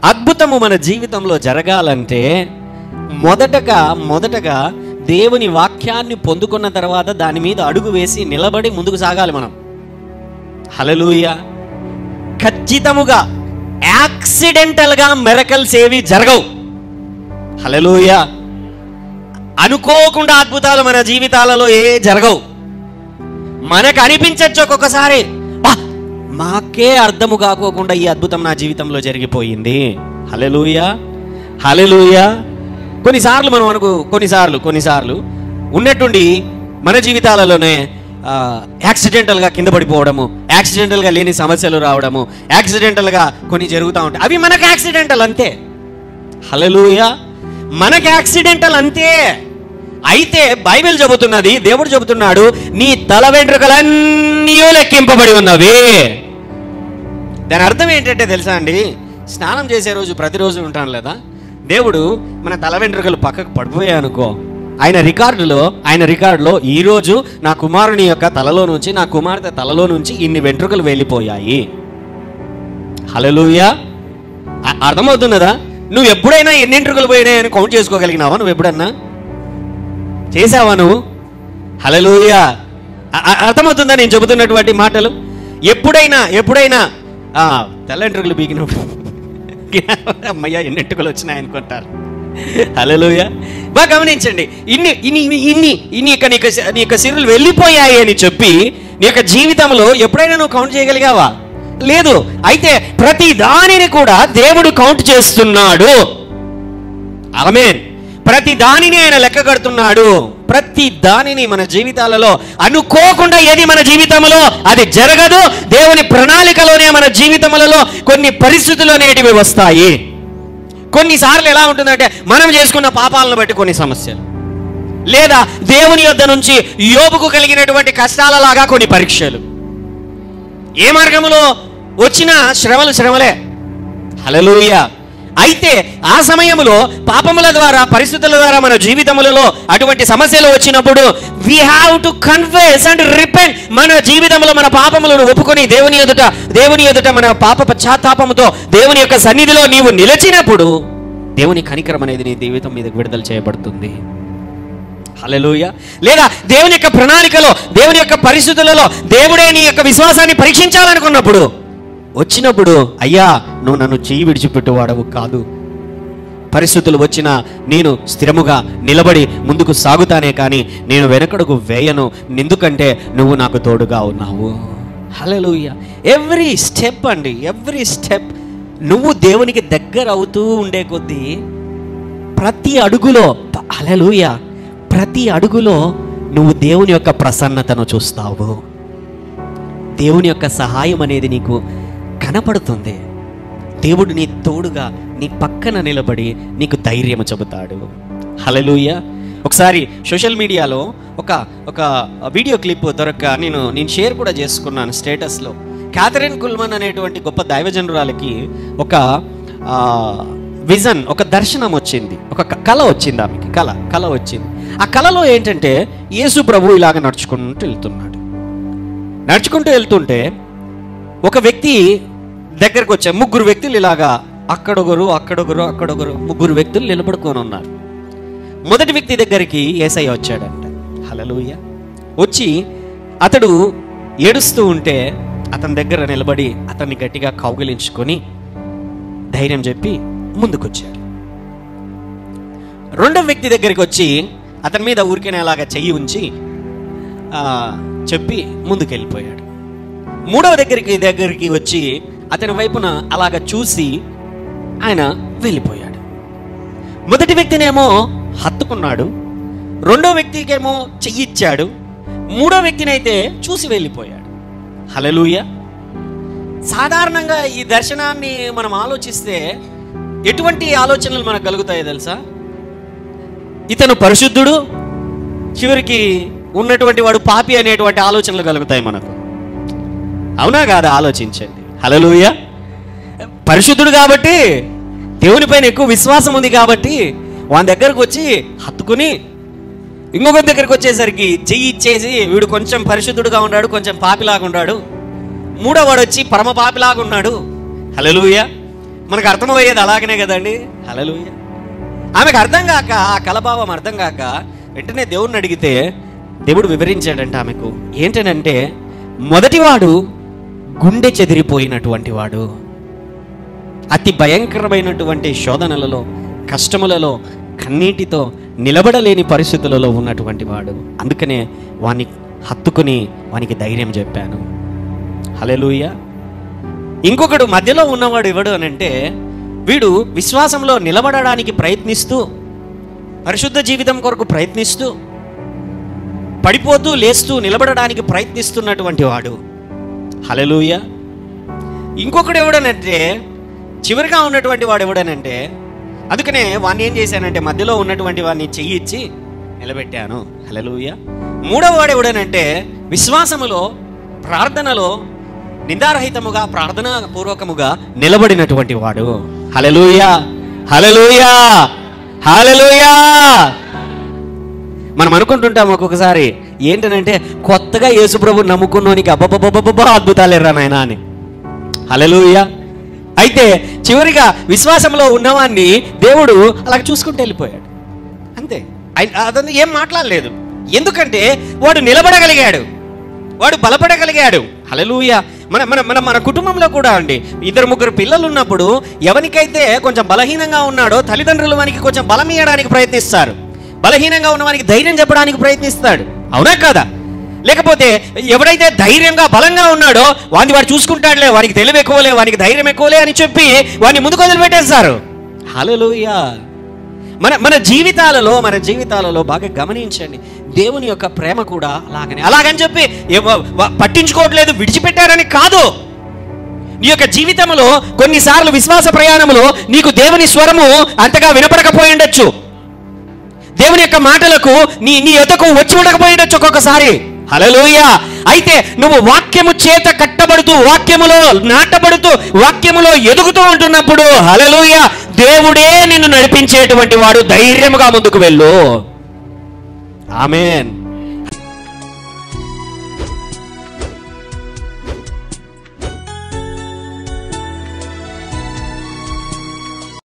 అద్భుతము మన జీవితంలో జరగాలంటే మొదటగా దేవుని వాక్యాన్ని పొందుకున్న తర్వాత దాని మీద అడుగు వేసి నిలబడి ముందుకు సాగాలి మనం. హల్లెలూయా. ఖచ్చితముగా యాక్సిడెంటల్గా మిరకల్స్ ఏవి జరగవు. హల్లెలూయా. అనుకోకుండా అద్భుతాలు మన జీవితాలలో జరగవు. మనకు అనిపించచ్చు ఒక్కొక్కసారి, మాకే అర్థము కాకోకుండా ఈ అద్భుతం నా జీవితంలో జరిగిపోయింది. హల్లెలూయా, హల్లెలూయా. కొన్నిసార్లు మనం కొన్నిసార్లు ఉన్నట్టుండి మన జీవితాలలోనే యాక్సిడెంటల్గా కింద పడిపోవడము, యాక్సిడెంటల్గా లేని సమస్యలు రావడము, యాక్సిడెంటల్గా కొన్ని జరుగుతూ ఉంటాయి. అవి మనకు యాక్సిడెంటల్ అంతే. హల్లెలూయా. మనకు యాక్సిడెంటల్ అంతే. అయితే బైబిల్ చెబుతున్నది, దేవుడు చెబుతున్నాడు, నీ తల వెంట్రుకలన్నీ లెక్కింపబడి ఉన్నవి. దాని అర్థం ఏంటంటే తెలుసా అండి, స్నానం చేసే రోజు ప్రతిరోజు ఉంటాను లేదా, దేవుడు మన తల వెంట్రుకలు పక్కకు పడిపోయాయి అనుకో, ఆయన రికార్డులో ఈరోజు నా కుమారుని యొక్క తలలో నుంచి, నా కుమార్తె తలలో నుంచి ఇన్ని వెంట్రుకలు వెళ్ళిపోయాయి. హల్లెలూయా. అర్థమవుతున్నదా? నువ్వు ఎప్పుడైనా ఎన్ని వెంట్రుకలు పోయినాయని కౌంట్ చేసుకోగలిగినావా? నువ్వు ఎప్పుడన్నా చేసావా నువ్వు? హల్లెలూయా. అర్థమవుతుందా నేను చెబుతున్నటువంటి మాటలు? ఎప్పుడైనా తెల్ల వెంట్రుకలు పీకినప్పుడు అమ్మయ్య ఎన్ని వెంట్రుకలు వచ్చినాయి అనుకుంటారు. హల్లెలూయా. బాగా గమనించండి. నీ యొక్క సిరులు వెళ్ళిపోయాయి అని చెప్పి నీ యొక్క జీవితంలో ఎప్పుడైనా నువ్వు కౌంట్ చేయగలిగావా? లేదు. అయితే ప్రతి దానిని కూడా దేవుడు కౌంట్ చేస్తున్నాడు. ఆమేన్. ప్రతి దానిని ఆయన లెక్క కడుతున్నాడు. ప్రతి దానిని మన జీవితాలలో అనుకోకుండా ఏది మన జీవితంలో అది జరగదు. దేవుని ప్రణాళికలోనే మన జీవితములలో కొన్ని పరిస్థితులు అనేటివి వస్తాయి. కొన్నిసార్లు ఎలా ఉంటుందంటే మనం చేసుకున్న పాపాలను బట్టి కొన్ని సమస్యలు, లేదా దేవుని యొద్ద నుంచి యోబుకు కలిగినటువంటి కష్టాలలాగా కొన్ని పరీక్షలు, ఏ మార్గములో వచ్చిన శ్రమలే. హల్లెలూయా. అయితే ఆ సమయంలో పాపముల ద్వారా, పరిస్థితుల ద్వారా మన జీవితములలో అటువంటి సమస్యలు వచ్చినప్పుడు we have to confess and repent. మన జీవితంలో మన పాపములను ఒప్పుకొని దేవుని ఎదుట మన పాప పశ్చాత్తాపముతో దేవుని యొక్క సన్నిధిలో నీవు నిలిచినప్పుడు దేవుని కనికరం అనేది నీ జీవితం మీదకి విడుదల చేయబడుతుంది. హల్లెలూయా. లేదా దేవుని యొక్క ప్రణాళికలో, దేవుని యొక్క పరిస్థితులలో దేవుడే నీ యొక్క విశ్వాసాన్ని పరీక్షించాలనుకున్నప్పుడు వచ్చినప్పుడు, అయ్యా నువ్వు నన్ను చెయ్యి విడిచిపెట్టువాడవు కాదు, పరిస్థితులు వచ్చినా నేను స్థిరముగా నిలబడి ముందుకు సాగుతానే కానీ నేను వెనకడుగు వేయను, ఎందుకంటే నువ్వు నాకు తోడుగా ఉన్నావు. హల్లెలూయా. ఎవ్రీ స్టెప్ నువ్వు దేవునికి దగ్గర అవుతూ ఉండే కొద్దీ ప్రతి అడుగులో, హల్లెలూయా, ప్రతి అడుగులో నువ్వు దేవుని యొక్క ప్రసన్నతను చూస్తావు. దేవుని యొక్క సహాయం అనేది నీకు కనపడుతుంది. దేవుడు నీ తోడుగా నీ పక్కన నిలబడి నీకు ధైర్యం చెబుతాడు. హల్లెలూయా. ఒకసారి సోషల్ మీడియాలో ఒక వీడియో క్లిప్ దొరక్క నేను షేర్ కూడా చేసుకున్నాను స్టేటస్లో. క్యాథరిన్ కుల్మన్ అనేటువంటి గొప్ప దైవజనురాలకి ఒక విజన్, ఒక దర్శనం వచ్చింది, ఒక కళ వచ్చింది. ఆమెకి కళ వచ్చింది. ఆ కళలో ఏంటంటే యేసు ప్రభు ఇలాగ నడుచుకుంటూ వెళ్తుంటే ఒక వ్యక్తి దగ్గరకు వచ్చారు. ముగ్గురు వ్యక్తులు ఇలాగా అక్కడొకరు ముగ్గురు వ్యక్తులు నిలబడుకొని ఉన్నారు. మొదటి వ్యక్తి దగ్గరికి యేసయ్య వచ్చాడంట. హల్లెలూయా. వచ్చి అతడు ఏడుస్తూ ఉంటే అతని దగ్గర నిలబడి అతన్ని గట్టిగా కౌగిలించుకొని ధైర్యం చెప్పి ముందుకొచ్చాడు. రెండవ వ్యక్తి దగ్గరికి వచ్చి అతని మీద ఊరికేనే అలాగా చెయ్యి ఉంచి చెప్పి ముందుకెళ్ళిపోయాడు. మూడవ దగ్గరికి వచ్చి అతని వైపున అలాగ చూసి ఆయన వెళ్ళిపోయాడు. మొదటి వ్యక్తినేమో హత్తుకున్నాడు, రెండో వ్యక్తికేమో చెయ్యిచ్చాడు, మూడో వ్యక్తిని అయితే చూసి వెళ్ళిపోయాడు. హల్లెలూయా. సాధారణంగా ఈ దర్శనాన్ని మనం ఆలోచిస్తే ఎటువంటి ఆలోచనలు మనకు కలుగుతాయో తెలుసా? ఇతను పరిశుద్ధుడు, చివరికి ఉన్నటువంటి వాడు పాపి అనేటువంటి ఆలోచనలు కలుగుతాయి మనకు. అవునా కాదా? ఆలోచించండి. హల్లెలూయా. పరిశుద్ధుడు కాబట్టి, దేవుని పైన ఎక్కువ విశ్వాసం ఉంది కాబట్టి వాని దగ్గరకు వచ్చి హత్తుకుని ఇంకొకరి దగ్గరికి వచ్చేసరికి చెయ్యి ఇచ్చేసి వీడు కొంచెం పరిశుద్ధుడుగా ఉన్నాడు, కొంచెం పాపిలాగా ఉన్నాడు, మూడో వాడు వచ్చి పరమ పాపిలాగా ఉన్నాడు. హల్లెలూయా. మనకు అర్థమయ్యేది అలాగనే కదండి. హల్లెలూయా. ఆమెకు అర్థం కాక, ఆ కలభావం అర్థం కాక వెంటనే దేవుడిని అడిగితే దేవుడు వివరించాడంట ఆమెకు. ఏంటనంటే, మొదటివాడు గుండె చెదిరిపోయినటువంటి వాడు, అతి భయంకరమైనటువంటి శోధనలలో, కష్టములలో, కన్నీటితో నిలబడలేని పరిస్థితులలో ఉన్నటువంటి వాడు. అందుకనే వాణ్ణి హత్తుకుని వానికి ధైర్యం చెప్పాను. హల్లెలూయా. ఇంకొకడు మధ్యలో ఉన్నవాడు ఎవడు అనంటే, వీడు విశ్వాసంలో నిలబడడానికి ప్రయత్నిస్తూ, పరిశుద్ధ జీవితం కొరకు ప్రయత్నిస్తూ, పడిపోతూ లేస్తూ నిలబడడానికి ప్రయత్నిస్తున్నటువంటి వాడు. హల్లెలూయా. ఇంకొకడు ఎవడనంటే, చివరిగా ఉన్నటువంటి వాడు ఎవడనంటే, అందుకనే వాడిని ఏం చేశానంటే మధ్యలో ఉన్నటువంటి వాడిని చెయ్యి ఇచ్చి నిలబెట్టాను. హల్లెలూయా. మూడవ వాడు ఎవడనంటే, విశ్వాసములో, ప్రార్థనలో నిందారహితముగా, ప్రార్థనా పూర్వకముగా నిలబడినటువంటి వాడు. హల్లెలూయా, హల్లెలూయా, హల్లెలూయా. మనం అనుకుంటుంటాం ఒక్కొక్కసారి ఏంటనంటే, కొత్తగా యేసుప్రభు నమ్ముకున్నోనికి అబ్బబ్బబ్బబ్బా అద్భుతాలేరా నాయనా అని. హల్లెలూయా. అయితే చివరిగా విశ్వాసంలో ఉన్నవాన్ని దేవుడు అలా చూసుకుంటూ వెళ్ళిపోయాడు. అంతే. అదంతా ఏం మాట్లాడలేదు. ఎందుకంటే వాడు నిలబడగలిగాడు, వాడు బలపడగలిగాడు. హల్లెలూయా. మన మన మన మన కుటుంబంలో కూడా అండి, 2-3 పిల్లలు ఉన్నప్పుడు ఎవరికైతే కొంచెం బలహీనంగా ఉన్నాడో తల్లిదండ్రులు వానికి కొంచెం బలం ఇవ్వడానికి ప్రయత్నిస్తారు, బలహీనంగా ఉన్న వానికి ధైర్యం చెప్పడానికి ప్రయత్నిస్తాడు. అవునా కాదా? లేకపోతే ఎవడైతే ధైర్యంగా బలంగా ఉన్నాడో వాడు చూసుకుంటాడులే, వానికి తెలివి ఎక్కువలే, వానికి ధైర్యం ఎక్కువలే అని చెప్పి వాడిని ముందుకు వదిలిపెట్టేస్తారు. హల్లెలూయా. మన జీవితాలలో బాగా గమనించండి, దేవుని యొక్క ప్రేమ కూడా అలాగని చెప్పి పట్టించుకోవట్లేదు, విడిచిపెట్టారని కాదు. నీ యొక్క జీవితంలో కొన్నిసార్లు విశ్వాస ప్రయాణంలో నీకు దేవుని స్వరము అంతగా వినపడకపోయి ఉండొచ్చు, దేవుని యొక్క మాటలకు నీ యొద్దకు వచ్చి ఉండకపోయిండొచ్చు ఒక్కొక్కసారి. హల్లెలూయా. అయితే నువ్వు వాక్యము చేత కట్టబడుతూ, వాక్యములో నాటబడుతూ, వాక్యములో ఎదుగుతూ ఉంటున్నప్పుడు, హల్లెలూయా, దేవుడే నిన్ను నడిపించేటువంటి వాడు. ధైర్యముగా ముందుకు వెళ్ళు. ఆమేన్.